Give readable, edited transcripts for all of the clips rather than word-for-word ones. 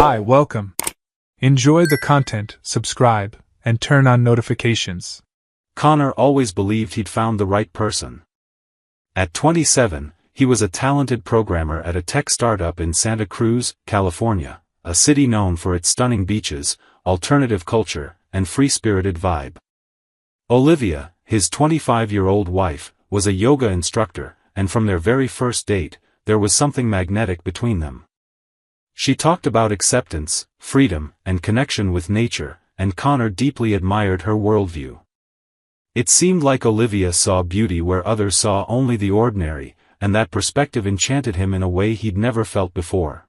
Hi, welcome. Enjoy the content, subscribe, and turn on notifications. Connor always believed he'd found the right person. At 27, he was a talented programmer at a tech startup in Santa Cruz, California, a city known for its stunning beaches, alternative culture, and free-spirited vibe. Olivia, his 25-year-old wife, was a yoga instructor, and from their very first date, there was something magnetic between them. She talked about acceptance, freedom, and connection with nature, and Connor deeply admired her worldview. It seemed like Olivia saw beauty where others saw only the ordinary, and that perspective enchanted him in a way he'd never felt before.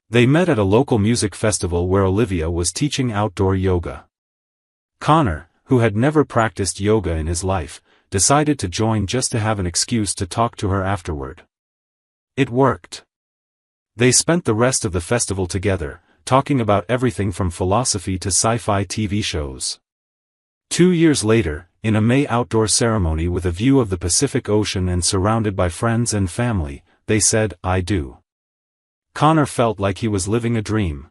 They met at a local music festival where Olivia was teaching outdoor yoga. Connor, who had never practiced yoga in his life, decided to join just to have an excuse to talk to her afterward. It worked. They spent the rest of the festival together, talking about everything from philosophy to sci-fi TV shows. 2 years later, in a May outdoor ceremony with a view of the Pacific Ocean and surrounded by friends and family, they said, "I do." Connor felt like he was living a dream.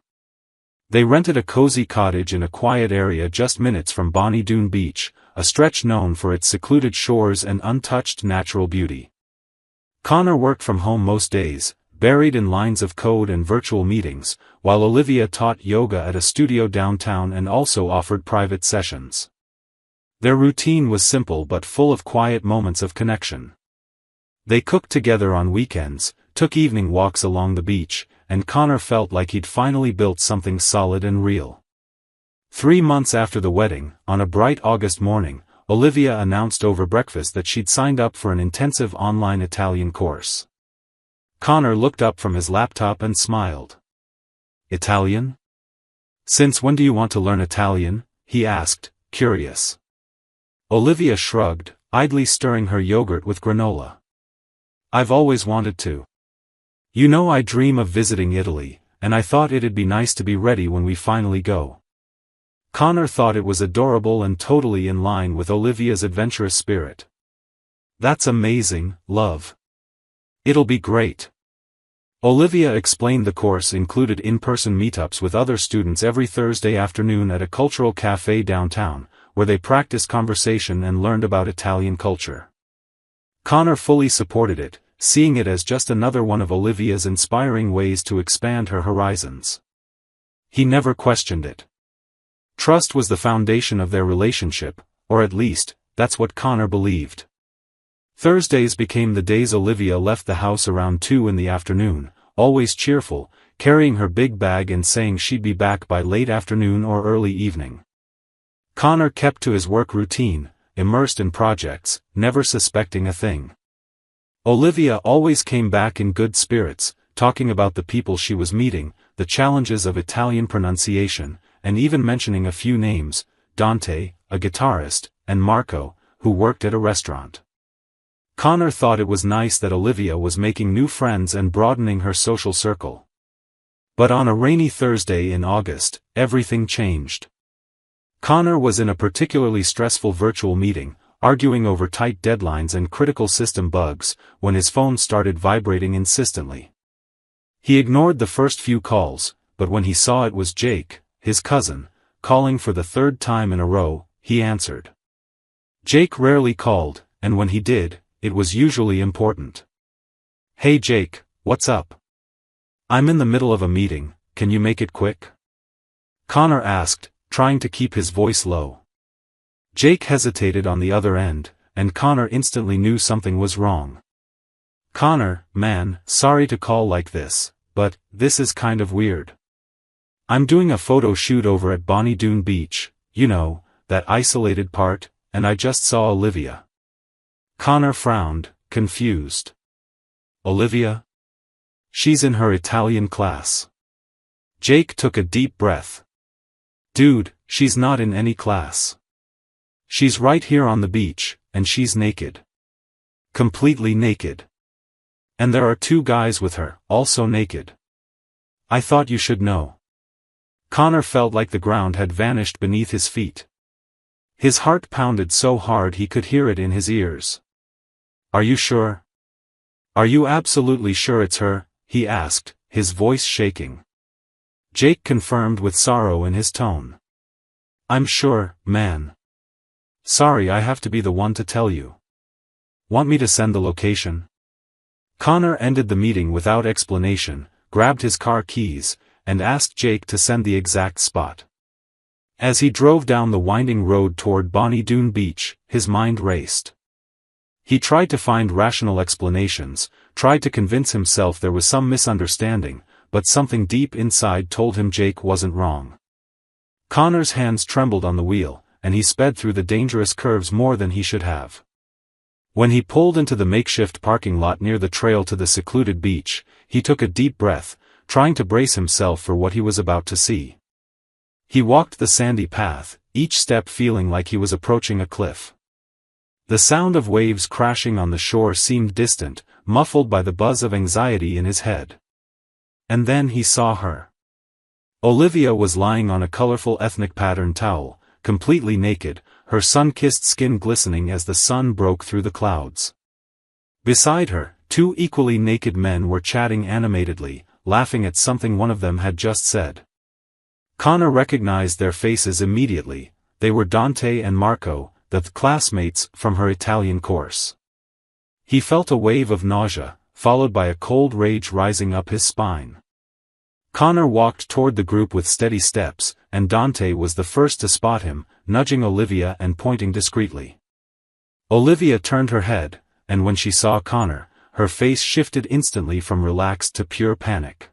They rented a cozy cottage in a quiet area just minutes from Bonnie Doon Beach, a stretch known for its secluded shores and untouched natural beauty. Connor worked from home most days, buried in lines of code and virtual meetings, while Olivia taught yoga at a studio downtown and also offered private sessions. Their routine was simple but full of quiet moments of connection. They cooked together on weekends, took evening walks along the beach, and Connor felt like he'd finally built something solid and real. 3 months after the wedding, on a bright August morning, Olivia announced over breakfast that she'd signed up for an intensive online Italian course. Connor looked up from his laptop and smiled. "Italian? Since when do you want to learn Italian?" he asked, curious. Olivia shrugged, idly stirring her yogurt with granola. "I've always wanted to. You know, I dream of visiting Italy, and I thought it'd be nice to be ready when we finally go." Connor thought it was adorable and totally in line with Olivia's adventurous spirit. "That's amazing, love. It'll be great." Olivia explained the course included in-person meetups with other students every Thursday afternoon at a cultural cafe downtown, where they practiced conversation and learned about Italian culture. Connor fully supported it, seeing it as just another one of Olivia's inspiring ways to expand her horizons. He never questioned it. Trust was the foundation of their relationship, or at least, that's what Connor believed. Thursdays became the days Olivia left the house around 2 in the afternoon, always cheerful, carrying her big bag and saying she'd be back by late afternoon or early evening. Connor kept to his work routine, immersed in projects, never suspecting a thing. Olivia always came back in good spirits, talking about the people she was meeting, the challenges of Italian pronunciation, and even mentioning a few names, Dante, a guitarist, and Marco, who worked at a restaurant. Connor thought it was nice that Olivia was making new friends and broadening her social circle. But on a rainy Thursday in August, everything changed. Connor was in a particularly stressful virtual meeting, arguing over tight deadlines and critical system bugs, when his phone started vibrating insistently. He ignored the first few calls, but when he saw it was Jake, his cousin, calling for the 3rd time in a row, he answered. Jake rarely called, and when he did, it was usually important. "Hey Jake, what's up? I'm in the middle of a meeting, can you make it quick?" Connor asked, trying to keep his voice low. Jake hesitated on the other end, and Connor instantly knew something was wrong. "Connor, man, sorry to call like this, but this is kind of weird. I'm doing a photo shoot over at Bonnie Doon Beach, you know, that isolated part, and I just saw Olivia." Connor frowned, confused. "Olivia? She's in her Italian class." Jake took a deep breath. "Dude, she's not in any class. She's right here on the beach, and she's naked. Completely naked. And there are 2 guys with her, also naked. I thought you should know." Connor felt like the ground had vanished beneath his feet. His heart pounded so hard he could hear it in his ears. "Are you sure? Are you absolutely sure it's her?" he asked, his voice shaking. Jake confirmed with sorrow in his tone. I'm sure, man. Sorry I have to be the one to tell you. Want me to send the location? Connor ended the meeting without explanation, grabbed his car keys, and asked Jake to send the exact spot. As he drove down the winding road toward Bonnie Doon Beach, his mind raced. He tried to find rational explanations, tried to convince himself there was some misunderstanding, but something deep inside told him Jake wasn't wrong. Connor's hands trembled on the wheel, and he sped through the dangerous curves more than he should have. When he pulled into the makeshift parking lot near the trail to the secluded beach, he took a deep breath, trying to brace himself for what he was about to see. He walked the sandy path, each step feeling like he was approaching a cliff. The sound of waves crashing on the shore seemed distant, muffled by the buzz of anxiety in his head. And then he saw her. Olivia was lying on a colorful ethnic pattern towel, completely naked, her sun-kissed skin glistening as the sun broke through the clouds. Beside her, two equally naked men were chatting animatedly, laughing at something one of them had just said. Connor recognized their faces immediately. They were Dante and Marco, the classmates from her Italian course. He felt a wave of nausea, followed by a cold rage rising up his spine. Connor walked toward the group with steady steps, and Dante was the first to spot him, nudging Olivia and pointing discreetly. Olivia turned her head, and when she saw Connor, her face shifted instantly from relaxed to pure panic.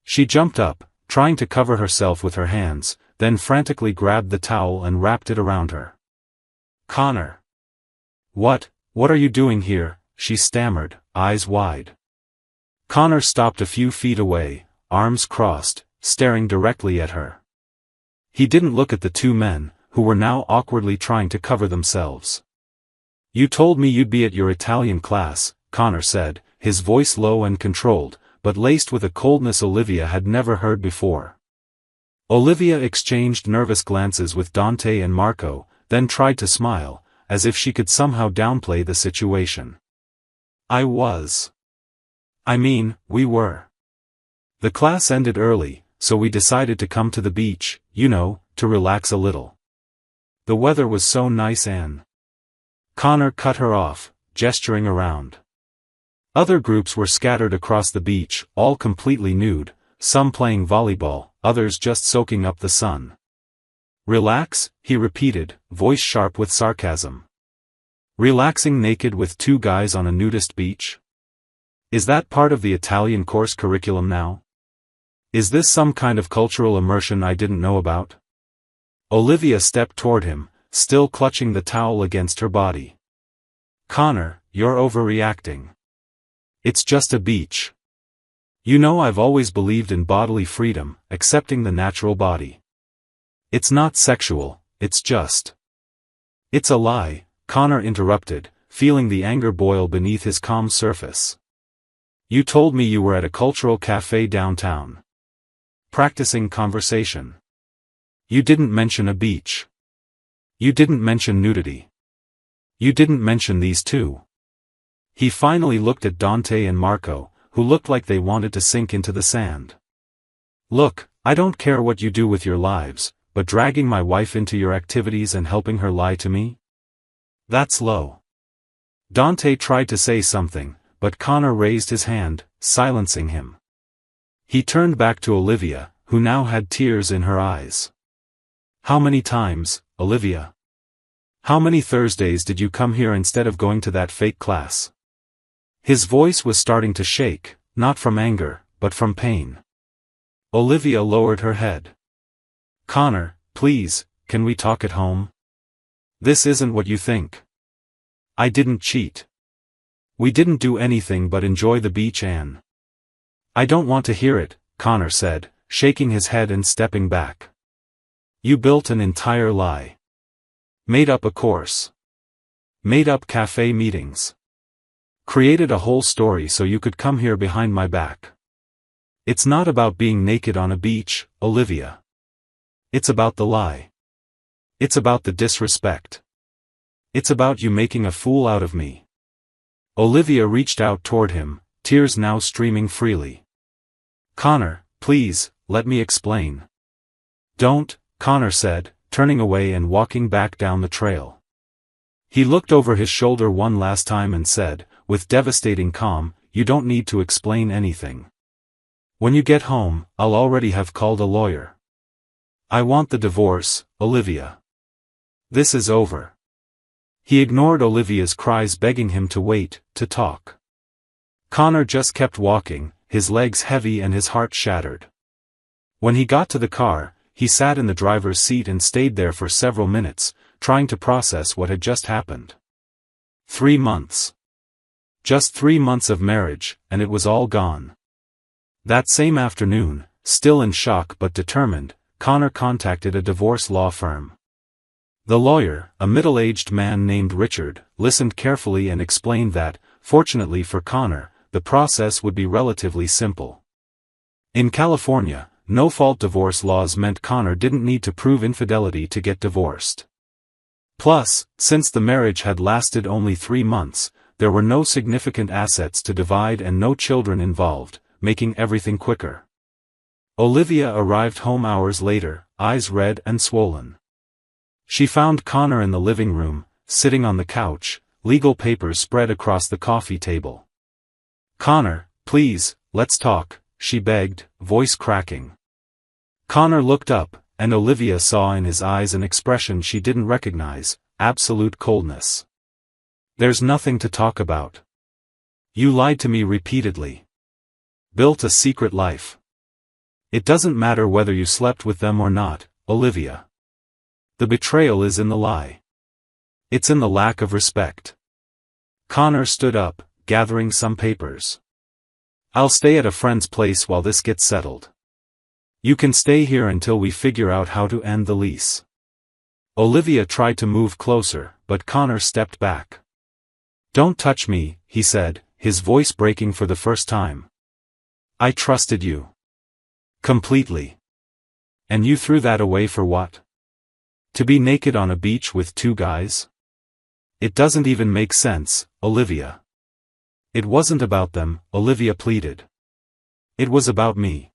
She jumped up, trying to cover herself with her hands, then frantically grabbed the towel and wrapped it around her. Connor! What are you doing here? She stammered, eyes wide. Connor stopped a few feet away, arms crossed, staring directly at her. He didn't look at the two men, who were now awkwardly trying to cover themselves. You told me you'd be at your Italian class, Connor said, his voice low and controlled, but laced with a coldness Olivia had never heard before. Olivia exchanged nervous glances with Dante and Marco, then tried to smile, as if she could somehow downplay the situation. We were. The class ended early, so we decided to come to the beach, to relax a little. The weather was so nice and... Connor cut her off, gesturing around. Other groups were scattered across the beach, all completely nude, some playing volleyball, others just soaking up the sun. Relax, he repeated, voice sharp with sarcasm. Relaxing naked with two guys on a nudist beach? Is that part of the Italian course curriculum now? Is this some kind of cultural immersion I didn't know about? Olivia stepped toward him, still clutching the towel against her body. Connor, you're overreacting. It's just a beach. I've always believed in bodily freedom, accepting the natural body. It's not sexual, it's just... It's a lie, Connor interrupted, feeling the anger boil beneath his calm surface. You told me you were at a cultural cafe downtown. Practicing conversation. You didn't mention a beach. You didn't mention nudity. You didn't mention these two. He finally looked at Dante and Marco, who looked like they wanted to sink into the sand. Look, I don't care what you do with your lives, but dragging my wife into your activities and helping her lie to me? That's low. Dante tried to say something, but Connor raised his hand, silencing him. He turned back to Olivia, who now had tears in her eyes. How many times, Olivia? How many Thursdays did you come here instead of going to that fake class? His voice was starting to shake, not from anger, but from pain. Olivia lowered her head. Connor, please, can we talk at home? This isn't what you think. I didn't cheat. We didn't do anything but enjoy the beach and... I don't want to hear it, Connor said, shaking his head and stepping back. You built an entire lie. Made up a course. Made up cafe meetings. Created a whole story so you could come here behind my back. It's not about being naked on a beach, Olivia. It's about the lie. It's about the disrespect. It's about you making a fool out of me. Olivia reached out toward him, tears now streaming freely. Connor, please, let me explain. Don't, Connor said, turning away and walking back down the trail. He looked over his shoulder one last time and said, with devastating calm, you don't need to explain anything. When you get home, I'll already have called a lawyer. I want the divorce, Olivia. This is over. He ignored Olivia's cries begging him to wait, to talk. Connor just kept walking, his legs heavy and his heart shattered. When he got to the car, he sat in the driver's seat and stayed there for several minutes, trying to process what had just happened. 3 months. Just 3 months of marriage, and it was all gone. That same afternoon, still in shock but determined, Connor contacted a divorce law firm. The lawyer, a middle-aged man named Richard, listened carefully and explained that, fortunately for Connor, the process would be relatively simple. In California, no-fault divorce laws meant Connor didn't need to prove infidelity to get divorced. Plus, since the marriage had lasted only 3 months, there were no significant assets to divide and no children involved, making everything quicker. Olivia arrived home hours later, eyes red and swollen. She found Connor in the living room, sitting on the couch, legal papers spread across the coffee table. Connor, please, let's talk, she begged, voice cracking. Connor looked up, and Olivia saw in his eyes an expression she didn't recognize, absolute coldness. There's nothing to talk about. You lied to me repeatedly. Built a secret life. It doesn't matter whether you slept with them or not, Olivia. The betrayal is in the lie. It's in the lack of respect. Connor stood up, gathering some papers. I'll stay at a friend's place while this gets settled. You can stay here until we figure out how to end the lease. Olivia tried to move closer, but Connor stepped back. Don't touch me, he said, his voice breaking for the first time. I trusted you. Completely. And you threw that away for what? To be naked on a beach with 2 guys? It doesn't even make sense, Olivia. It wasn't about them, Olivia pleaded. It was about me.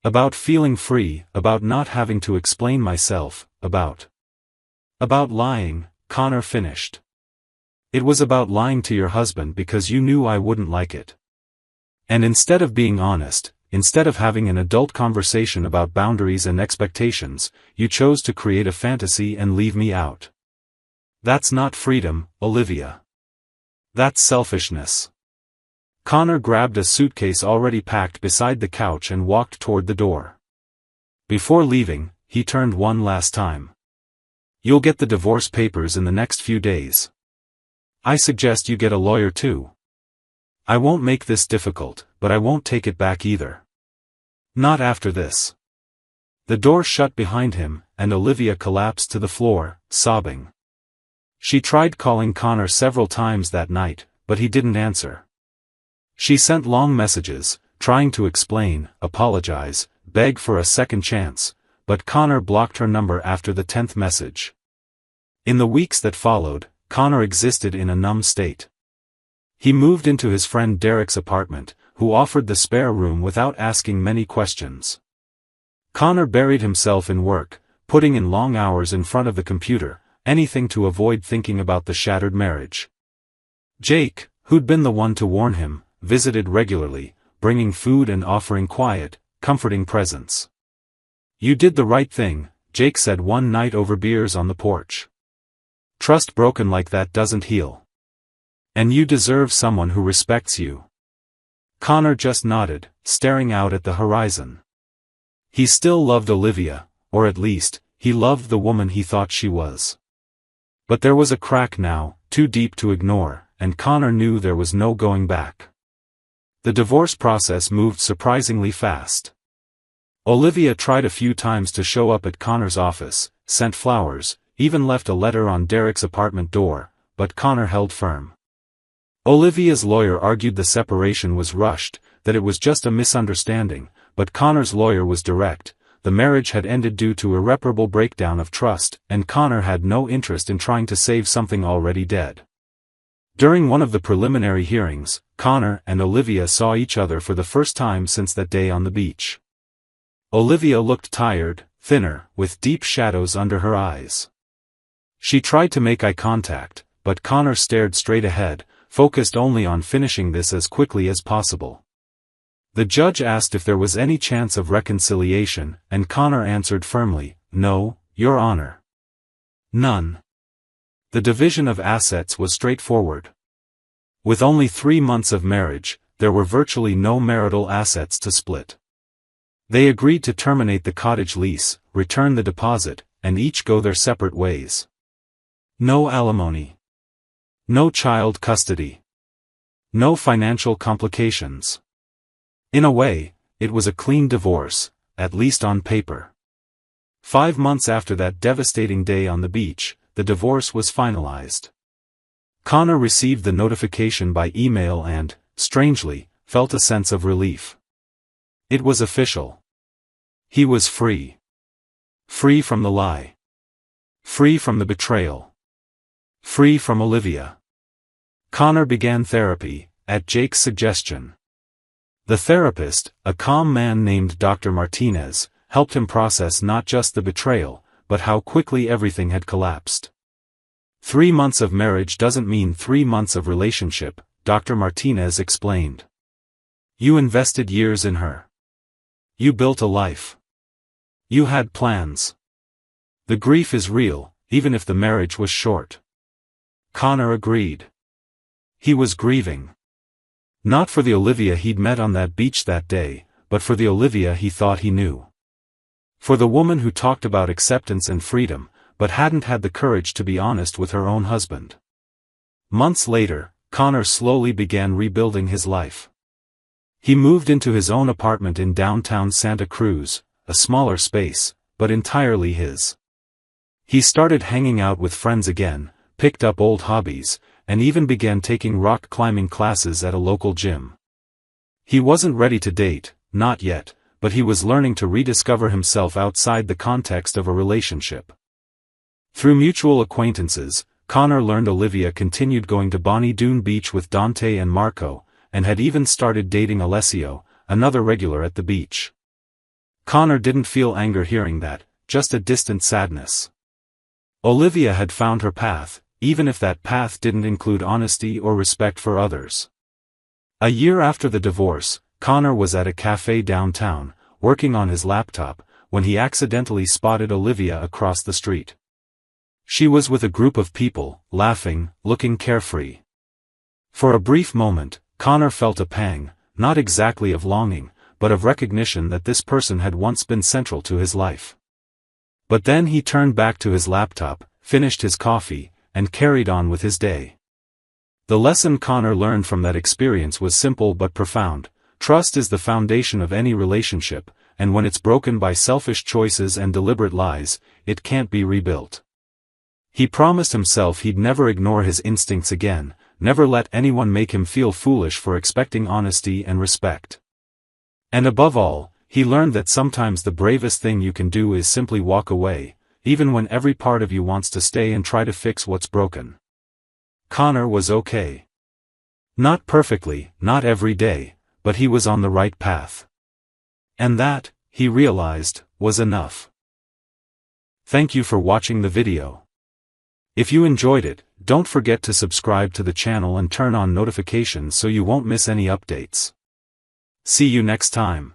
About feeling free, about not having to explain myself, about lying, Connor finished. It was about lying to your husband because you knew I wouldn't like it. And instead of being honest, instead of having an adult conversation about boundaries and expectations, you chose to create a fantasy and leave me out. That's not freedom, Olivia. That's selfishness. Connor grabbed a suitcase already packed beside the couch and walked toward the door. Before leaving, he turned one last time. You'll get the divorce papers in the next few days. I suggest you get a lawyer too. I won't make this difficult, but I won't take it back either. Not after this. The door shut behind him, and Olivia collapsed to the floor, sobbing. She tried calling Connor several times that night, but he didn't answer. She sent long messages, trying to explain, apologize, beg for a second chance, but Connor blocked her number after the 10th message. In the weeks that followed, Connor existed in a numb state. He moved into his friend Derek's apartment, who offered the spare room without asking many questions. Connor buried himself in work, putting in long hours in front of the computer, anything to avoid thinking about the shattered marriage. Jake, who'd been the one to warn him, visited regularly, bringing food and offering quiet, comforting presence. You did the right thing, Jake said one night over beers on the porch. Trust broken like that doesn't heal. And you deserve someone who respects you. Connor just nodded, staring out at the horizon. He still loved Olivia, or at least, he loved the woman he thought she was. But there was a crack now, too deep to ignore, and Connor knew there was no going back. The divorce process moved surprisingly fast. Olivia tried a few times to show up at Connor's office, sent flowers, even left a letter on Derek's apartment door, but Connor held firm. Olivia's lawyer argued the separation was rushed, that it was just a misunderstanding, but Connor's lawyer was direct. The marriage had ended due to irreparable breakdown of trust, and Connor had no interest in trying to save something already dead. During one of the preliminary hearings, Connor and Olivia saw each other for the first time since that day on the beach. Olivia looked tired, thinner, with deep shadows under her eyes. She tried to make eye contact, but Connor stared straight ahead, focused only on finishing this as quickly as possible. The judge asked if there was any chance of reconciliation, and Connor answered firmly, "No, Your Honor. None." The division of assets was straightforward. With only 3 months of marriage, there were virtually no marital assets to split. They agreed to terminate the cottage lease, return the deposit, and each go their separate ways. No alimony. No child custody. No financial complications. In a way, it was a clean divorce, at least on paper. 5 months after that devastating day on the beach, the divorce was finalized. Connor received the notification by email and, strangely, felt a sense of relief. It was official. He was free. Free from the lie. Free from the betrayal. Free from Olivia. Connor began therapy, at Jake's suggestion. The therapist, a calm man named Dr. Martinez, helped him process not just the betrayal, but how quickly everything had collapsed. 3 months of marriage doesn't mean 3 months of relationship, Dr. Martinez explained. You invested years in her. You built a life. You had plans. The grief is real, even if the marriage was short. Connor agreed. He was grieving. Not for the Olivia he'd met on that beach that day, but for the Olivia he thought he knew. For the woman who talked about acceptance and freedom, but hadn't had the courage to be honest with her own husband. Months later, Connor slowly began rebuilding his life. He moved into his own apartment in downtown Santa Cruz, a smaller space, but entirely his. He started hanging out with friends again, picked up old hobbies, and even began taking rock climbing classes at a local gym. He wasn't ready to date, not yet, but he was learning to rediscover himself outside the context of a relationship. Through mutual acquaintances, Connor learned Olivia continued going to Bonnie Doon Beach with Dante and Marco, and had even started dating Alessio, another regular at the beach. Connor didn't feel anger hearing that, just a distant sadness. Olivia had found her path, even if that path didn't include honesty or respect for others. A year after the divorce, Connor was at a cafe downtown, working on his laptop, when he accidentally spotted Olivia across the street. She was with a group of people, laughing, looking carefree. For a brief moment, Connor felt a pang, not exactly of longing, but of recognition that this person had once been central to his life. But then he turned back to his laptop, finished his coffee, and carried on with his day. The lesson Connor learned from that experience was simple but profound. Trust is the foundation of any relationship, and when it's broken by selfish choices and deliberate lies, it can't be rebuilt. He promised himself he'd never ignore his instincts again, never let anyone make him feel foolish for expecting honesty and respect. And above all, he learned that sometimes the bravest thing you can do is simply walk away, even when every part of you wants to stay and try to fix what's broken. Connor was okay. Not perfectly, not every day, but he was on the right path. And that, he realized, was enough. Thank you for watching the video. If you enjoyed it, don't forget to subscribe to the channel and turn on notifications so you won't miss any updates. See you next time.